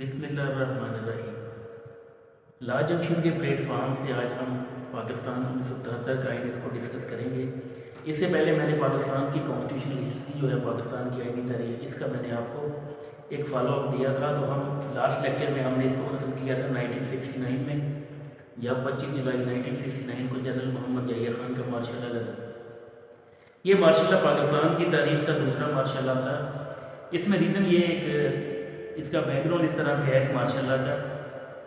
बिस्मिल्लाहिर्रहमानिर्रहीम। लाल जंक्शन के प्लेटफार्म से आज हम पाकिस्तान 1973 का आइन इसको डिस्कस करेंगे। इससे पहले मैंने पाकिस्तान की कॉन्स्टिट्यूशनल हिस्ट्री जो है पाकिस्तान की आइनी तारीख, इसका मैंने आपको एक फॉलोअप दिया था। तो हम लास्ट लेक्चर में हमने इसको ख़त्म किया था 1969 में, जब 25 जुलाई 1969 को जनरल मोहम्मद जहिया खान का मार्शल लॉ लगा। ये मार्शल लॉ पाकिस्तान की तारीख का दूसरा मार्शल लॉ था। इसमें रीज़न ये एक इसका बैकग्राउंड इस तरह से है इस मार्शल लॉ का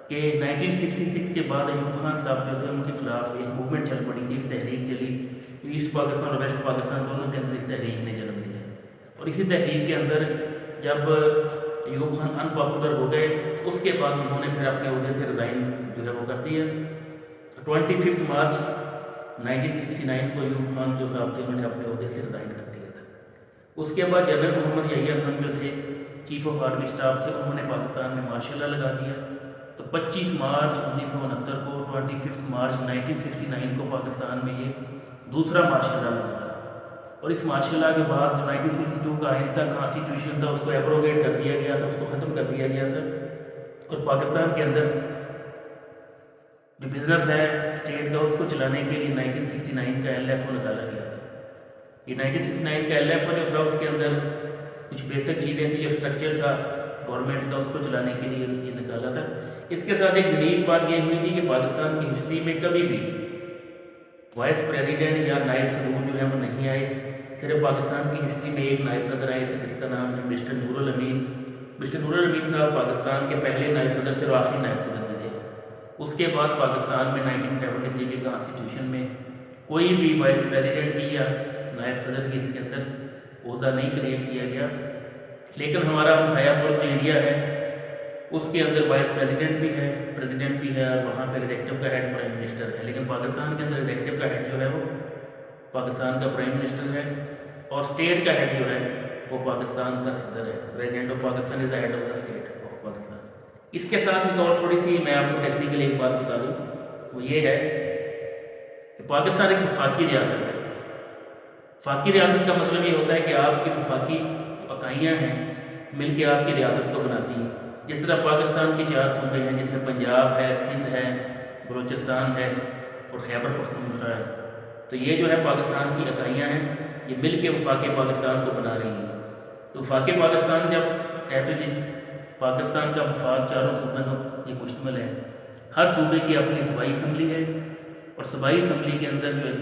कि 1966 के बाद अयूब खान साहब जो थे उनके खिलाफ एक मूवमेंट चल पड़ी थी, तहरीक चली। ईस्ट पाकिस्तान और वेस्ट पाकिस्तान दोनों के अंदर इस तहरीक ने जन्म लिया और इसी तहरीक के अंदर जब अयूब खान अनपॉपुलर हो गए उसके बाद उन्होंने फिर अपने अहदे से रिज़ाइन जो है वो कर दिया। 25 मार्च 1969 को अयूब खान जो साहब थे उन्होंने अपने अहदे से रिज़ाइन कर दिया था। उसके बाद जनरल मोहम्मद जहिया खान जो थे चीफ ऑफ आर्मी स्टाफ थे, उन्होंने पाकिस्तान में मार्शल लॉ लगा दिया। तो 25 मार्च 1969 को 25 मार्च 1969 को पाकिस्तान में ये दूसरा मार्शल लॉ लगा था। और इस मार्शल लॉ के बाद जो 1962 का आइन था, कॉन्स्टिट्यूशन था, उसको एब्रोगेट कर दिया गया था, उसको ख़त्म कर दिया गया था। और पाकिस्तान के अंदर जो बिज़नेस है स्टेट का उसको चलाने के लिए 1969 का LFO निकाला गया था। ये 1969 का LFO जो था उसके अंदर कुछ बेसिक चीज़ें थी, जो स्ट्रक्चर था गवर्नमेंट का उसको चलाने के लिए ये निकाला था। इसके साथ एक यूनिक बात ये हुई थी कि पाकिस्तान की हिस्ट्री में कभी भी वाइस प्रेसिडेंट या नायब सदर जो है वो नहीं आए। सिर्फ पाकिस्तान की हिस्ट्री में एक नायब सदर आए थे जिसका नाम है मिस्टर नूरुल अमीन। मिस्टर नूरुल अमीन साहब पाकिस्तान के पहले नायब सदर थे और आखिरी नायब सदर में थे। उसके बाद पाकिस्तान में 1973 के कॉन्स्टिट्यूशन में कोई भी वाइस प्रेसिडेंट की या नायब सदर की इसके अंदर ओहदा नहीं क्रिएट किया गया। लेकिन हमारा हमसाया मुल्क जो इंडिया है उसके अंदर वाइस प्रेसिडेंट भी है, प्रेसिडेंट भी है और वहाँ पे एग्जेक्टिव का हेड प्राइम मिनिस्टर है। लेकिन पाकिस्तान के अंदर एग्जेक्टिव का हेड जो है वो पाकिस्तान का प्राइम मिनिस्टर है और स्टेट का हेड जो है वो पाकिस्तान का सदर है। President of Pakistan is the head of the state of Pakistan. इसके साथ एक और थोड़ी सी मैं आपको टेक्निकल एक बात बता दूँ, वो ये है कि पाकिस्तान एक वफाकी रियासत है। वफाकी रियासत का मतलब ये होता है कि आपकी वफाकी इकाइयाँ हैं मिल के आपकी रियासत को बनाती हैं। जिस तरह पाकिस्तान के 4 सूबे हैं जिसमें पंजाब है, सिंध है, बलूचिस्तान है और खैबर पख्तूनख्वा है। तो ये जो है पाकिस्तान की इकाइयाँ हैं, ये मिल के वफाक पाकिस्तान को बना रही हैं। तो वफाक पाकिस्तान जब है तो जी पाकिस्तान का वफाक 4 सूबे को ये मुश्तमिल है। हर सूबे की अपनी सूबाई असम्बली है और सूबाई असम्बली के अंदर जो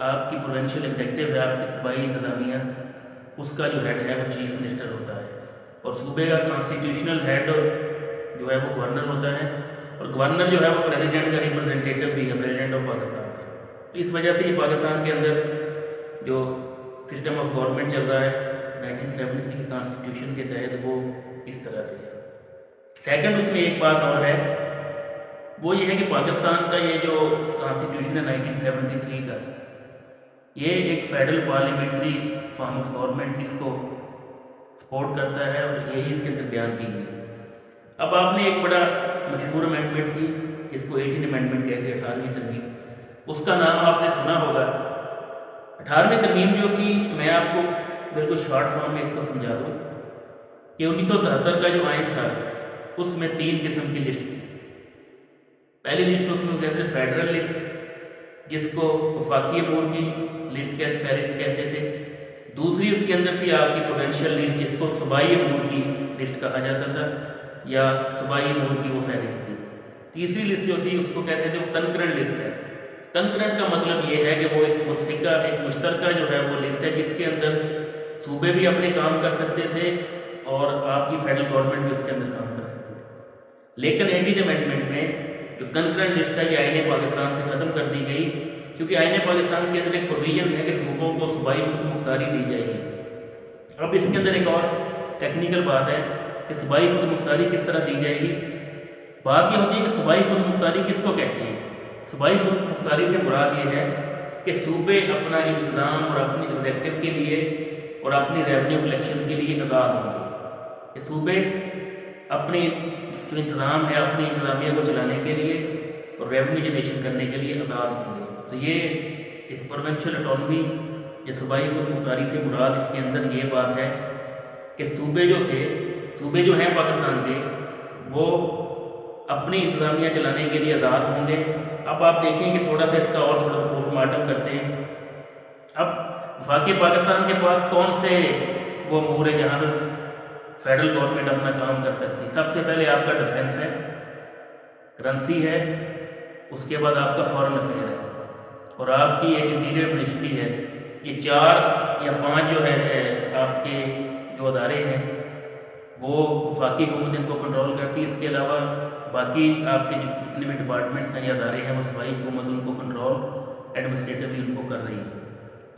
आपकी प्रोविंशियल एग्जेक्टिव है, आपकी सूबाई इंतज़ामिया, उसका जो हेड है वो चीफ मिनिस्टर होता है और सूबे का कॉन्स्टिट्यूशनल हेड जो है वो गवर्नर होता है और गवर्नर जो है वो प्रेसिडेंट का रिप्रेजेंटेटिव भी है, प्रेसिडेंट ऑफ पाकिस्तान का। तो इस वजह से ये पाकिस्तान के अंदर जो सिस्टम ऑफ गवर्नमेंट चल रहा है 1973 की कॉन्स्टिट्यूशन के तहत वो इस तरह से है। सेकंड उसमें एक बात और है, वो ये है कि पाकिस्तान का ये जो कॉन्स्टिट्यूशन है 1973 का, ये एक federal parliamentary form of government इसको सपोर्ट करता है और यही इसके अंदर बयान की गई है। अब आपने एक बड़ा मशहूर अमेंडमेंट थी जिसको 18 अमेंडमेंट कहते हैं, 18वीं तरमीम, उसका नाम आपने सुना होगा। 18वीं तरमीम जो थी, मैं आपको बिल्कुल शॉर्ट फॉर्म में इसको समझा दूँ कि 1973 का जो आइन था उसमें 3 किस्म की लिस्ट थी। पहली लिस्ट उसमें कहते थे फेडरल लिस्ट, जिसको वफाकी अमूर की लिस्ट कहते फहरिस्त कहते थे। दूसरी उसके अंदर थी आपकी प्रोविंशियल लिस्ट, जिसको सूबाई अमूर की लिस्ट कहा जाता था या सूबाई अमूर की वो फहरिस्त थी। तीसरी लिस्ट जो थी उसको कहते थे वो कंकरेंट लिस्ट है। कंकरेंट का मतलब ये है कि वो एक मुतफिका, एक मुश्तरका जो है वो लिस्ट है जिसके अंदर सूबे भी अपने काम कर सकते थे और आपकी फेडरल गवर्नमेंट भी उसके अंदर काम कर सकते थे। लेकिन 18 अमेंडमेंट में जो कंकरेंट लिस्ट है ये आईन पाकिस्तान से ख़त्म कर दी गई, क्योंकि आईन पाकिस्तान के अंदर एक प्रोविजन है कि सूबों को सूबाई खुदमुख्तारी दी जाएगी। अब इसके अंदर एक और टेक्निकल बात है कि सूबाई खुदमुख्तारी किस तरह दी जाएगी। बात यह होती है कि सूबाई खुदमुख्तारी किसको कहते हैं। सूबाई खुदमुख्तारी से मुराद ये है कि सूबे अपना इंतज़ाम और अपनी एग्जेक्टिव के लिए और अपनी रेवेन्यू कलेक्शन के लिए आज़ाद होंगे। कि सूबे अपने जो इंतज़ाम है अपनी इंतज़ामिया को चलाने के लिए और रेवेन्यू जनरेशन करने के लिए आज़ाद होंगे। तो ये इस प्रोविंशियल ऑटोनॉमी या सूबाई खुदमुख्तारी से मुराद इसके अंदर ये बात है कि सूबे जो हैं पाकिस्तान के, वो अपनी इंतज़ामिया चलाने के लिए आज़ाद होंगे। अब आप देखें कि थोड़ा सा इसका और थोड़ा पोस्टमार्टम करते हैं। अब वफाकी पाकिस्तान के पास कौन से वो अमूर है जहाँ पर फेडरल गवर्नमेंट अपना काम कर सकती है। सबसे पहले आपका डिफेंस है, करेंसी है, उसके बाद आपका फॉरेन अफेयर है और आपकी एक इंटीरियर मिनिस्ट्री है। ये 4 या 5 जो है आपके जो अदारे हैं वो वफाकी हुकूमत इनको कंट्रोल करती है। इसके अलावा बाकी आपके जितने भी डिपार्टमेंट्स हैं या अदारे हैं वो सूबाई हुकूमत उनको कंट्रोल एडमिनिस्ट्रेटिवली उनको कर रही है।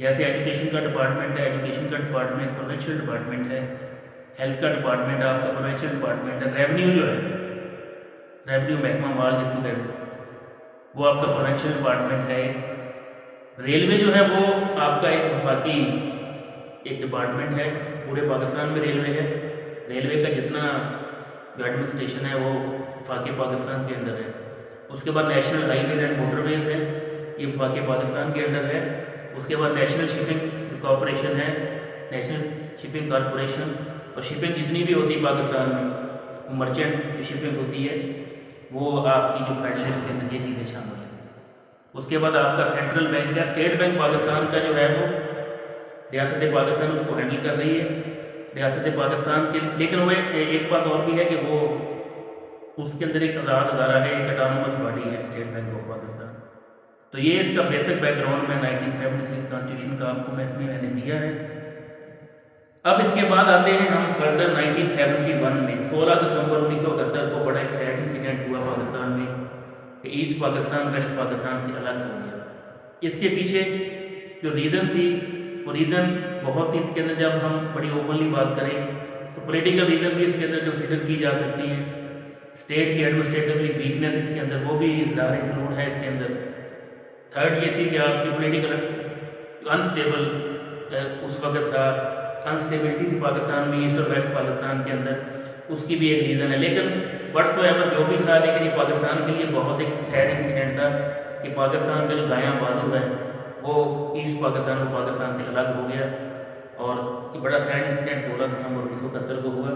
जैसे एजुकेशन का डिपार्टमेंट है, एजुकेशन का डिपार्टमेंट प्रोविंशियल डिपार्टमेंट है, हेल्थ का डिपार्टमेंट आपका प्रोविंशियल डिपार्टमेंट है, रेवेन्यू जो है रेवेन्यू महकमा माल जिसको कहते हैं वो आपका प्रोविंशियल डिपार्टमेंट है। रेलवे जो है वो आपका एक वफाकी एक डिपार्टमेंट है, पूरे पाकिस्तान में रेलवे है। रेलवे का जितना जो एडमिनिस्ट्रेशन है वो वफाकी पाकिस्तान के अंदर है। उसके बाद नेशनल हाईवे एंड मोटरवेज है, ये वफाकी पाकिस्तान के अंदर है। उसके बाद नेशनल शिपिंग कॉरपोरेशन है, नेशनल शिपिंग कॉरपोरेशन, और शिपिंग जितनी भी होती है पाकिस्तान में मर्चेंट शिपिंग होती है वो आपकी जो फेडरल लिस्ट के अंदर ये चीज़ें शामिल हैं। उसके बाद आपका सेंट्रल बैंक है, स्टेट बैंक पाकिस्तान का जो है वो रियासत पाकिस्तान उसको हैंडल कर रही है, रियासत पाकिस्तान के। लेकिन वो एक बात और भी है कि वो उसके अंदर एक आज़ाद अदारा है, एक ऑटोनोमस बॉडी है स्टेट बैंक ऑफ पाकिस्तान। तो ये इसका बेसिक बैकग्राउंड में 1973 कॉन्स्टिट्यूशन का आपको मैं इसमें मैंने दिया है। अब इसके बाद आते हैं हम फर्दर 1971 में 16 दिसंबर 1971 को बड़ा एक सैड इंसिडेंट हुआ पाकिस्तान में कि ईस्ट पाकिस्तान वेस्ट पाकिस्तान से अलग हो गया। इसके पीछे जो रीज़न थी वो रीज़न बहुत सी इसके अंदर जब हम बड़ी ओपनली बात करें तो पॉलिटिकल रीज़न भी इसके अंदर कंसिडर की जा सकती है। स्टेट की एडमिनिस्ट्रेटिवली वीकनेस इसके अंदर वो भी इंक्लूड है इसके अंदर। थर्ड ये थी कि आपकी पॉलिटिकल अनस्टेबल उस वक्त था, अनस्टेबिलिटी थी पाकिस्तान में ईस्ट और वेस्ट पाकिस्तान के अंदर, उसकी भी एक रीज़न है। लेकिन व्हाट्सएवर जो भी था, लेकिन ये पाकिस्तान के लिए बहुत एक सैड इंसिडेंट था कि पाकिस्तान का जो दायां बाजू है वो ईस्ट पाकिस्तान और पाकिस्तान से अलग हो गया और ये बड़ा सैड इंसिडेंट 16 दिसंबर 1971 को हुआ।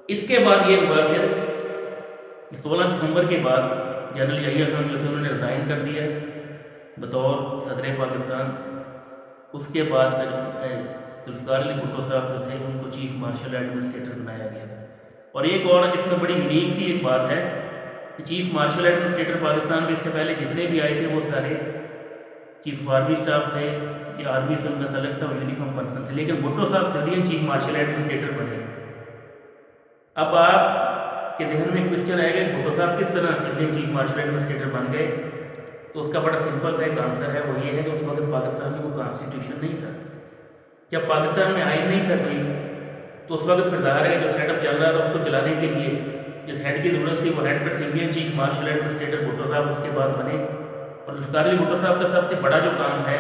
इसके बाद ये हुआ फिर 16 दिसंबर के बाद जनरल यहिया खान जो थे उन्होंने रिज़ाइन कर दिया बतौर सदर पाकिस्तान। उसके बाद फिर जुल्फ़िकार अली भुट्टो साहब जो थे उनको चीफ मार्शल एडमिनिस्ट्रेटर बनाया गया। और एक और इसमें बड़ी यूनिक सी एक बात है कि चीफ मार्शल एडमिनिस्ट्रेटर पाकिस्तान में इससे पहले जितने भी आए थे वो सारे चीफ ऑफ आर्मी स्टाफ थे या आर्मी से उनका तलक था, यूनिफॉर्म पर्सन थे। लेकिन भुट्टो साहब सिविलियन चीफ मार्शल एडमिनिस्ट्रेटर बने। अब आपके जहन में क्वेश्चन आएगा भुट्टो साहब किस तरह सिविलियन चीफ मार्शल एडमिनिस्ट्रेटर बन गए, तो उसका बड़ा सिंपल सा एक आंसर है, वो ये है कि उस वक्त पाकिस्तान में कोई कॉन्स्टिट्यूशन नहीं था। जब पाकिस्तान में आइन नहीं था कोई, तो उस वक्त फिर ज़ाहिर है जो सेटअप चल रहा था उसको चलाने के लिए जिस हेड की ज़रूरत थी वो हेड पर civilian chief marshal administrator Bhutto साहब उसके बाद बने। और जुल्फ़िकार अली भुट्टो साहब का सबसे बड़ा जो काम है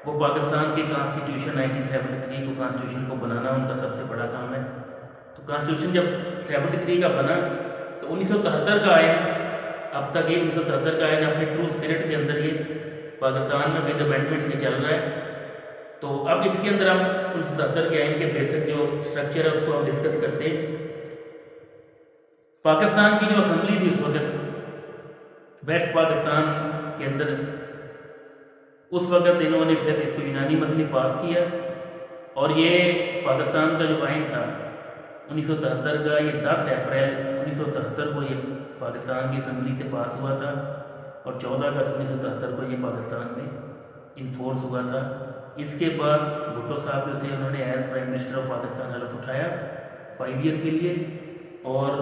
वो पाकिस्तान के कॉन्स्टिट्यूशन 1973 को कॉन्स्टिट्यूशन को बनाना उनका सबसे बड़ा काम है। तो कॉन्स्टिट्यूशन जब 73 का बना तो 1973 का आयन अब तक ये 1973 का आयन अपने ट्रू स्पिरिट के अंदर ये पाकिस्तान में विद अमेंडमेंट से चल रहा है। तो अब इसके अंदर हम 1970 के आइन के बेसिक जो स्ट्रक्चर है उसको हम डिस्कस करते हैं। पाकिस्तान की जो असम्बली थी उस वक्त वेस्ट पाकिस्तान के अंदर, उस वक्त इन्होंने फिर इसको यूनानी मसले पास किया और ये पाकिस्तान का जो आइन था 1973 का, ये 10 अप्रैल 1973 को ये पाकिस्तान की असम्बली से पास हुआ था और 14 अगस्त 1973 को ये पाकिस्तान में इन्फोर्स हुआ था। इसके बाद भुट्टो साहब जो थे उन्होंने as prime minister of Pakistan हलफ उठाया 5 ईयर के लिए और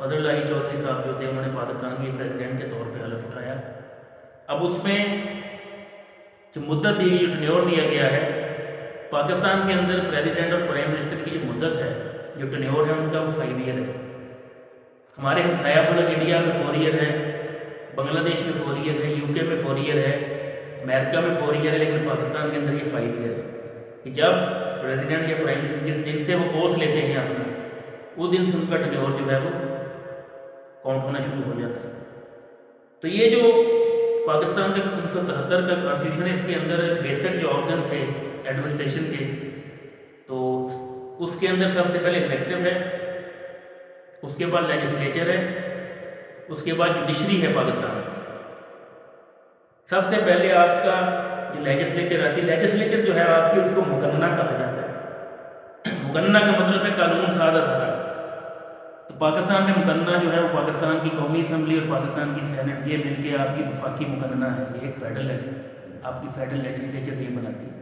फजल चौधरी साहब जो थे उन्होंने पाकिस्तान के प्रेसिडेंट के तौर पे हलफ उठाया। अब उसमें जो मुद्दत दी जो टन्योर दिया गया है पाकिस्तान के अंदर प्रेसिडेंट और प्राइम मिनिस्टर की जो मुद्दत है जो टन्योर है उनका वो 5 ईयर है। हमारे हमसाया मुल्क इंडिया में 4 ईयर है, बांग्लादेश में 4 ईयर है, यूके में 4 ईयर है, अमेरिका में 4 ईयर है, लेकिन पाकिस्तान के अंदर ये 5 ईयर है कि जब प्रेसिडेंट या प्राइम मिनिस्टर जिस दिन से वो पोस्ट लेते हैं अपना उस दिन से उनका टन्योर जो है वो काउंट होना शुरू हो जाता है। तो ये जो पाकिस्तान का 1973 का कॉन्स्टिट्यूशन है इसके अंदर बेसिक जो ऑर्गन थे एडमिनिस्ट्रेशन के, तो उसके अंदर सबसे पहले एग्जेक्टिव है, उसके बाद लेजिस्लेचर है, उसके बाद जुडिशरी है पाकिस्तान में। सबसे पहले आपका जो लेजिस्लेचर आती है, लेजिस्लेचर जो है आपकी उसको मुकन्ना कहा जाता है। मुकन्ना का मतलब है कानून साज अदारा। तो पाकिस्तान में मुकन्ना जो है वो पाकिस्तान की कौमी असम्बली और पाकिस्तान की सेनेट ये मिलके आपकी वफाकी मुकन्ना है, ये एक फेडरल है, आपकी फेडरल लेजिस्लेचर ये बनाती है।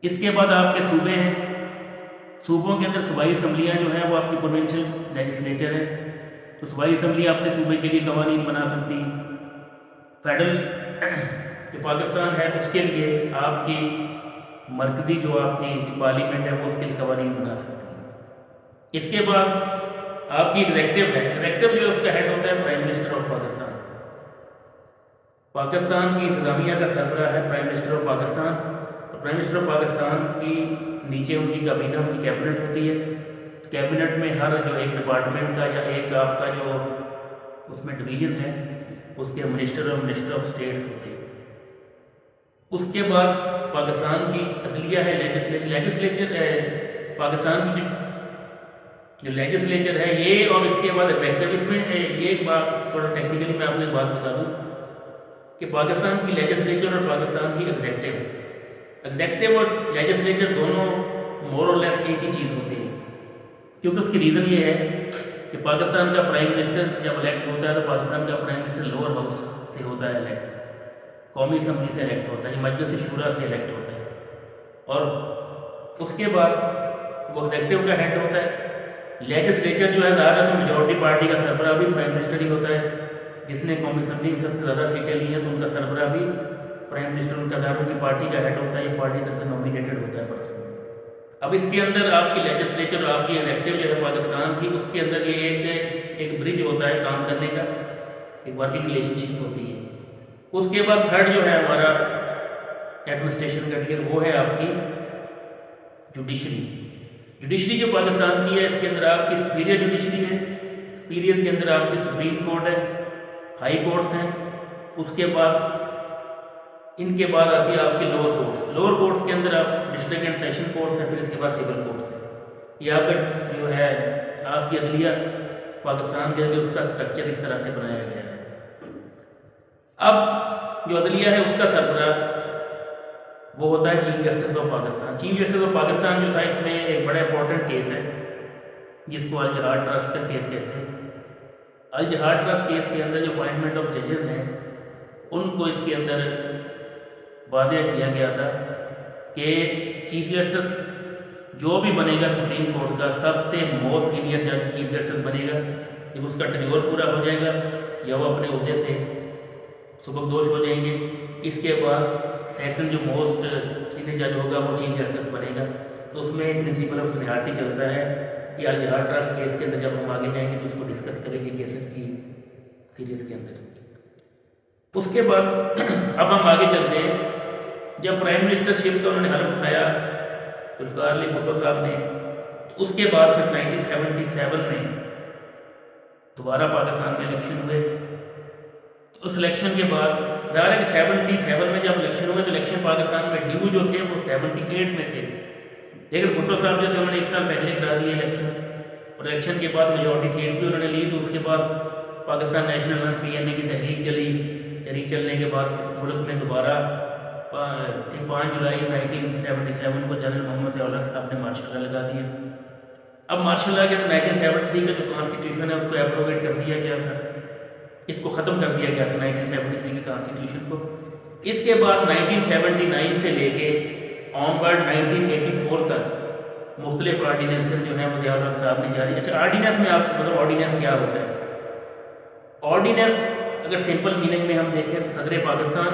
इसके बाद आपके सूबे हैं, सूबों के अंदर सूबाई असम्बलियाँ जो हैं वो आपकी प्रोविंशियल लेजिस्लेचर है। तो सूबाई असम्बली अपने सूबे के लिए कवानीन बना सकती। फेडरल जो पाकिस्तान है उसके लिए आपकी मरकज़ी जो आपकी पार्लियामेंट है वो उसके लिए कवानीन बना सकती है। इसके बाद आपकी एग्जेक्टिव है, एग्जेक्टिव जो उसका हेड होता है prime minister of Pakistan. Pakistan की इंतजामिया का सरबराह है प्राइम मिनिस्टर ऑफ पाकिस्तान। तो प्राइम मिनिस्टर ऑफ पाकिस्तान की नीचे उनकी काबीना, उनकी कैबिनेट होती है। तो कैबिनेट में हर जो एक डिपार्टमेंट का या एक आपका जो उसमें डिवीज़न है उसके मिनिस्टर और मिनिस्टर ऑफ स्टेट्स होते हैं। उसके बाद पाकिस्तान की अदलिया है, लेजिस्लेचर है पाकिस्तान की जो लेजिस्लेचर है ये, और इसके बाद एग्जेक्टिव। इसमें ये एक बात थोड़ा टेक्निकली मैं आपको एक बात बता दूं कि पाकिस्तान की लेजिस्लेचर और पाकिस्तान की एग्जेक्टिव और लेजिस्लेचर दोनों मोर और लेस एक ही चीज़ होती है। क्योंकि उसकी रीज़न ये है कि पाकिस्तान का प्राइम मिनिस्टर जब इलेक्ट होता है तो पाकिस्तान का प्राइम मिनिस्टर लोअर हाउस से होता है इलेक्ट, कौमी असम्बली से इलेक्ट होता है, मजलिस शूरा से इलेक्ट होता है। और उसके बाद वो एग्जेक्टिव का हेड होता है। लेजिस्लेचर जो है ज़्यादा से मेजॉरिटी पार्टी का सरबराह भी प्राइम मिनिस्टर ही होता है। जिसने कौमी असम्बली में सबसे ज़्यादा सीटें ली हैं तो उनका सरबराह भी प्राइम मिनिस्टर, उनका ज़्यादा की पार्टी का हेड होता है, ये पार्टी तरफ से नॉमिनेटेड होता है पर्सन। अब इसके अंदर आपकी लेजिस्लेचर और आपकी एग्जेक्टिव जो है पाकिस्तान की, उसके अंदर ये एक ब्रिज होता है काम करने का, एक वर्किंग रिलेशनशिप होती है। उसके बाद थर्ड जो है हमारा एडमिनिस्ट्रेशन का टियर वो है आपकी जुडिशरी। जुडिशरी जो पाकिस्तान की है इसके अंदर आपकी सुपीरियर जुडिशरी है, सुपीरियर के अंदर आपकी सुप्रीम कोर्ट है, हाई कोर्ट्स हैं। उसके बाद इनके बाद आती है आपकी लोअर कोर्ट्स। लोअर कोर्ट्स के अंदर आप डिस्ट्रिक्ट एंड सेशन कोर्ट्स हैं, फिर इसके बाद सिविल कोर्ट्स हैं। ये आपका जो है आपकी अदलिया पाकिस्तान के अंदर उसका स्ट्रक्चर इस तरह से बनाया गया है। अब जो अदलिया है उसका सरबराह वो होता है chief justice of Pakistan. Chief justice of Pakistan जो था इसमें एक बड़ा इंपॉर्टेंट केस है जिसको अल जहाद ट्रस्ट का केस कहते हैं। अल जहाद ट्रस्ट केस के अंदर जो अपॉइंटमेंट ऑफ जजेस हैं उनको इसके अंदर वाज़ेह किया गया था कि चीफ जस्टिस जो भी बनेगा सुप्रीम कोर्ट का सबसे मोस्ट सीनियर जज चीफ जस्टिस बनेगा। जब उसका टेन्योर पूरा हो जाएगा या वो अपने ओहदे से सुबकदोश हो जाएंगे, इसके बाद सेकंड जो मोस्ट सीनियर जज होगा वो चीफ जस्टिस बनेगा। तो उसमें प्रिंसिपल ऑफ सीनियरिटी चलता है। ये अल जहाद ट्रस्ट केस के अंदर जब हम आगे जाएंगे तो उसको डिस्कस करेंगे केसेस की सीरीज़ के अंदर। उसके बाद अब हम आगे चलते हैं। जब प्राइम मिनिस्टरशिप का उन्होंने हल्फ उठाया जुल्फ़िकार अली भुट्टो साहब ने, तो उसके बाद फिर 1977 में दोबारा पाकिस्तान में इलेक्शन हुए। तो उस इलेक्शन के बाद ज़ाहिर है कि 77 में जब इलेक्शन हुए तो इलेक्शन पाकिस्तान में ड्यू जो थे वो 78 में थे, लेकिन भुट्टो साहब जो थे उन्होंने एक साल पहले करा दिए इलेक्शन, और इलेक्शन के बाद मेजॉरिटी सीट्स भी उन्होंने ली। तो उसके बाद पाकिस्तान नेशनल PNA की तहरीक चली। तहरीक चलने के बाद मुल्क में दोबारा 5 जुलाई 1977 को जनरल मोहम्मद ज़िया-उल-हक साहब ने मार्शल लॉ लगा दिया। अब मार्शल लॉ के 1973 का जो कॉन्स्टिट्यूशन है उसको एप्रोवेट कर दिया गया था, इसको ख़त्म कर दिया गया था 1973 के कॉन्स्टिट्यूशन को। इसके बाद 1979 से लेके ऑनवर्ड 1984 तक मुख्तलिफ आर्डीनेंसेस जो हैं वो ज़िया-उल-हक साहब ने जारी। अच्छा, आर्डीनेंस में आपको मतलब ऑर्डीनेंस क्या होता है? ऑर्डीनेंस अगर सिंपल मीनिंग में हम देखें तो सदर पाकिस्तान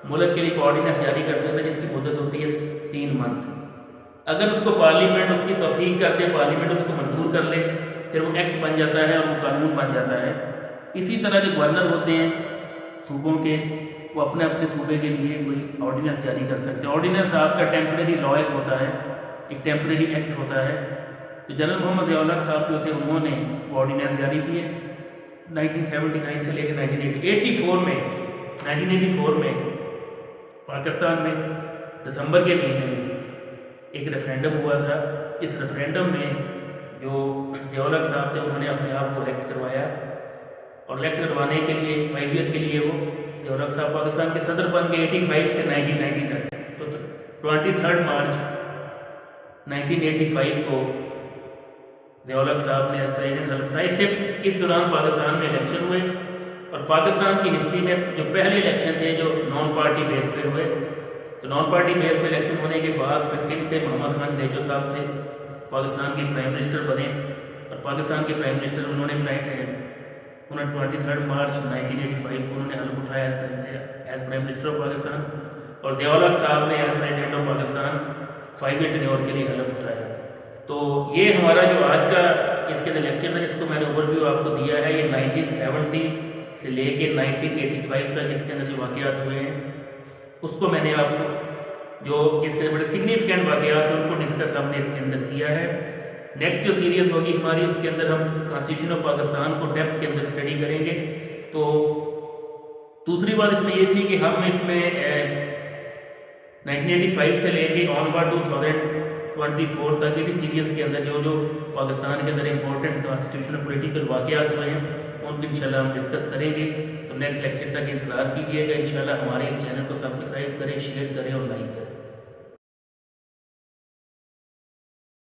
मुल्क के लिए ऑर्डीनेंस जारी कर सकता है जिसकी मुद्दत होती है 3 मंथ। अगर उसको पार्लियामेंट उसकी तौसीक कर दे, पार्लियामेंट उसको मंजूर कर ले, फिर वो एक्ट बन जाता है और वो कानून बन जाता है। इसी तरह जो गवर्नर होते हैं सूबों के, वो अपने अपने सूबे के लिए कोई ऑर्डीनेंस जारी कर सकते हैं। ऑर्डीनेंस आपका टेम्प्रेरी लॉ एक होता है, एक टेम्प्रेरी एक्ट होता है। तो जनरल मोहम्मद ज़िया-उल-हक साहब जो थे उन्होंने वो ऑर्डीनेंस जारी किए 1979 से लेकर 1984 में पाकिस्तान में दिसंबर के महीने में एक रेफरेंडम हुआ था। इस रेफरेंडम में जो ज़ियाउल हक साहब थे उन्होंने अपने आप को इलेक्ट करवाया, और इलेक्ट करवाने के लिए 5 ईयर के लिए वो ज़ियाउल हक साहब पाकिस्तान के सदर बन गए 85 से 1990 तक। तो 23 मार्च 1985 को ज़ियाउल हक साहब ने एज प्रेसिडेंट हल्फ उठाया। इससे इस दौरान पाकिस्तान में इलेक्शन हुए, और पाकिस्तान की हिस्ट्री में जो पहले इलेक्शन थे जो नॉन पार्टी बेस पे हुए, तो नॉन पार्टी बेस पे इलेक्शन होने के बाद फिर सिंध से मोहम्मद खान खलीफा साहब थे, पाकिस्तान के प्राइम मिनिस्टर बने, और पाकिस्तान के प्राइम मिनिस्टर उन्होंने 23 मार्च 1985 को उन्होंने हल्फ उठाया as prime minister of Pakistan, और ज़ियाउल हक साहब ने as president of Pakistan 5 year tenure के लिए हल्फ उठाया। तो ये हमारा जो आज का इसके अंदर लेक्चर था, जिसको मैंने ओवरव्यू आपको दिया है, ये 1970 से लेके 1985 तक इसके अंदर जो वाक़यात हुए हैं उसको मैंने आपको जो इसके बड़े सिग्निफिकेंट वाक़यात हैं उनको डिस्कस हमने इसके अंदर किया है। नेक्स्ट जो सीरीज़ होगी हमारी उसके अंदर हम कॉन्स्टिट्यूशन ऑफ पाकिस्तान को डेप्थ के अंदर स्टडी करेंगे। तो दूसरी बात इसमें ये थी कि हम इसमें 1985 से लेके ऑनवर्ड 2024 तक इसी सीरीज़ के अंदर जो जो पाकिस्तान के अंदर इंपॉर्टेंट कॉन्स्टिट्यूशनल पॉलिटिकल वाक़यात हुए हैं उनको इंशाल्लाह हम डिस्कस करेंगे। तो नेक्स्ट लेक्चर तक इंतज़ार कीजिएगा। इंशाल्लाह हमारे इस चैनल को सब्सक्राइब करें, शेयर करें और लाइक करें।